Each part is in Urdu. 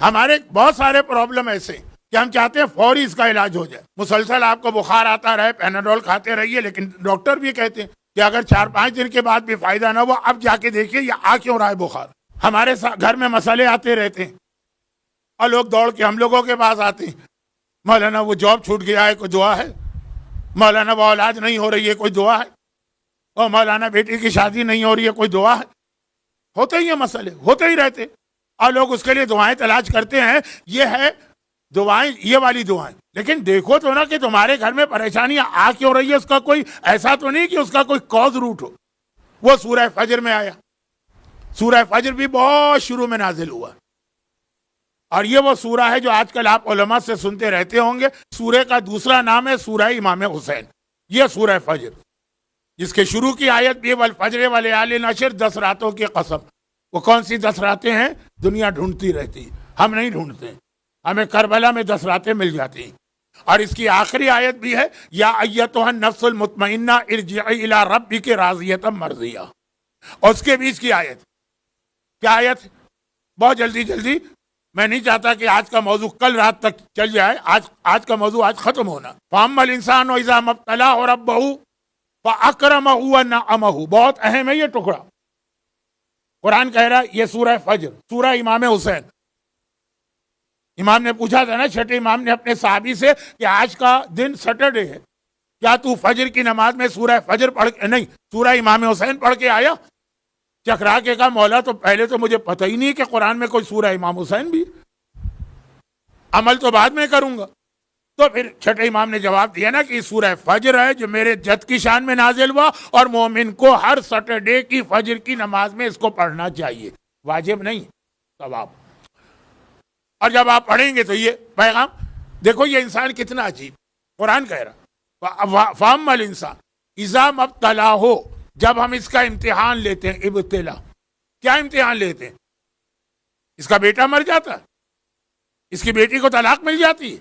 ہمارے بہت سارے پرابلم ایسے کہ ہم چاہتے ہیں فوری اس کا علاج ہو جائے. مسلسل آپ کو بخار آتا رہے، پیناڈول کھاتے رہیے، لیکن ڈاکٹر بھی کہتے ہیں کہ اگر 4-5 دن کے بعد بھی فائدہ نہ ہوا، اب جا کے دیکھیے یہ آ کیوں رہا ہے بخار. ہمارے گھر میں مسئلے آتے رہتے ہیں اور لوگ دوڑ کے ہم لوگوں کے پاس آتے ہیں، مولانا وہ جاب چھوٹ گیا ہے، کوئی دعا ہے؟ مولانا وہ اولاد نہیں ہو رہی ہے، کوئی دعا ہے؟ اور مولانا بیٹی کی شادی نہیں ہو رہی ہے، کوئی دعا ہے؟ ہوتے ہی ہیں مسئلے، ہوتے ہی رہتے، اور لوگ اس کے لیے دعائیں تلاش کرتے ہیں. یہ ہے دعائیں، یہ والی دعائیں. لیکن دیکھو تو نا کہ تمہارے گھر میں پریشانیاں آ کیوں رہی ہے، اس کا کوئی ایسا تو نہیں کہ اس کا کوئی کاز روٹ ہو. وہ سورہ فجر میں آیا. سورہ فجر بھی بہت شروع میں نازل ہوا، اور یہ وہ سورہ ہے جو آج کل آپ علماء سے سنتے رہتے ہوں گے. سورہ کا دوسرا نام ہے سورہ امام حسین. یہ سورہ فجر، جس کے شروع کی آیت بھی والفجر ولیال عشر، 10 راتوں کی قسم. وہ کون سی 10 راتیں ہیں؟ دنیا ڈھونڈتی رہتی، ہم نہیں ڈھونڈتے. ہمیں کربلا میں 10 راتیں مل جاتی ہیں. اور اس کی آخری آیت بھی ہے یا ایتھا النفس المطمئنہ ارجعی الی ربک راضیۃ مرضیہ. اور اس کے بیچ کی آیت کیا آیت؟ بہت جلدی، میں نہیں چاہتا کہ آج کا موضوع کل رات تک چل جائے. آج کا موضوع آج ختم ہونا. فاما الانسان اذا ما ابتلاه ربہ فاکرمہ ونعمہ. بہت اہم ہے یہ ٹکڑا. قرآن کہہ رہا ہے یہ سورہ فجر، سورہ امام حسین. امام نے پوچھا تھا نا، چھٹے امام نے اپنے صحابی سے کہ آج کا دن سیٹرڈے ہے، کیا تو فجر کی نماز میں سورہ فجر پڑھ کے نہیں سورہ امام حسین پڑھ کے آیا؟ چکرا کے کہا مولا تو پہلے تو مجھے پتہ ہی نہیں کہ قرآن میں کوئی سورہ امام حسین بھی، عمل تو بعد میں کروں گا. تو پھر چھٹے امام نے جواب دیا نا کہ یہ سورہ فجر ہے جو میرے جد کی شان میں نازل ہوا، اور مومن کو ہر سیٹرڈے کی فجر کی نماز میں اس کو پڑھنا چاہیے، واجب نہیں، ثواب. اور جب آپ پڑھیں گے تو یہ پیغام دیکھو، یہ انسان کتنا عجیب. قرآن کہہ رہا فاما الانسان اذا ما ابتلاہ، جب ہم اس کا امتحان لیتے ہیں. ابتلا کیا امتحان لیتے ہیں؟ اس کا بیٹا مر جاتا ہے، اس کی بیٹی کو طلاق مل جاتی ہے،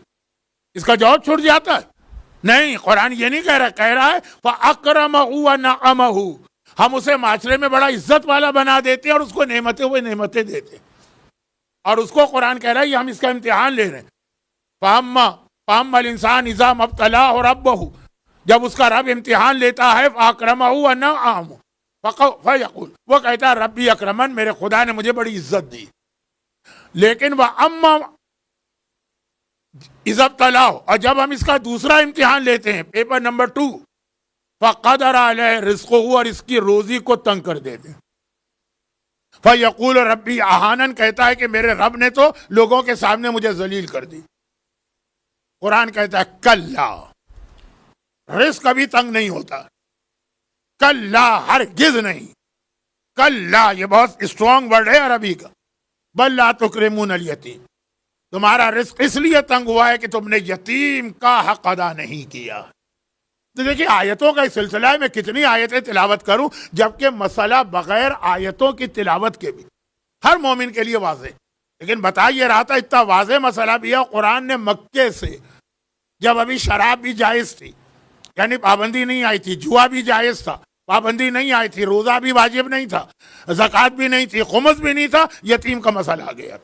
اس کا جاب چھوٹ جاتا ہے. نہیں، قرآن یہ نہیں کہہ رہا ہے فاکرمہ ونعمہ. ہم اسے معاشرے میں بڑا عزت والا بنا دیتے ہیں اور اس کو نعمتیں دیتے ہیں. اور اس کو قرآن کہہ رہا ہے یہ ہم اس کا امتحان لے رہے ہیں. فاما الانسان اذا ما ابتلاہ ربہ، جب اس کا رب امتحان لیتا ہے فاکرمہ ونعمہ فیقول، وہ کہتا ہے ربی اکرمن، میرے خدا نے مجھے بڑی عزت دی. لیکن واما اذا ابتلاہ، اور جب ہم اس کا دوسرا امتحان لیتے ہیں، پیپر نمبر 2، فقدر علیہ رزقہ، اور اس کی روزی کو تنگ کر دیتے ہیں. فیقول ربی اہانن، کہتا ہے کہ میرے رب نے تو لوگوں کے سامنے مجھے ذلیل کر دی. قرآن کہتا ہے کلا، رزق کبھی تنگ نہیں ہوتا. کلا، ہرگز نہیں. کلا یہ بہت اسٹرانگ ورڈ ہے عربی کا. بل لا تکرمون الیتیم، تمہارا رزق اس لیے تنگ ہوا ہے کہ تم نے یتیم کا حق ادا نہیں کیا. تو دیکھیے آیتوں کا اس سلسلہ میں کتنی آیتیں تلاوت کروں، جبکہ مسئلہ بغیر آیتوں کی تلاوت کے بھی ہر مومن کے لیے واضح. لیکن بتا یہ رہا تھا اتنا واضح مسئلہ بھی ہے. قرآن نے مکے سے، جب ابھی شراب بھی جائز تھی، یعنی پابندی نہیں آئی تھی، جوا بھی جائز تھا، پابندی نہیں آئی تھی، روزہ بھی واجب نہیں تھا، زکوٰۃ بھی نہیں تھی، خمس بھی نہیں تھا، یتیم کا مسئلہ آ گیا.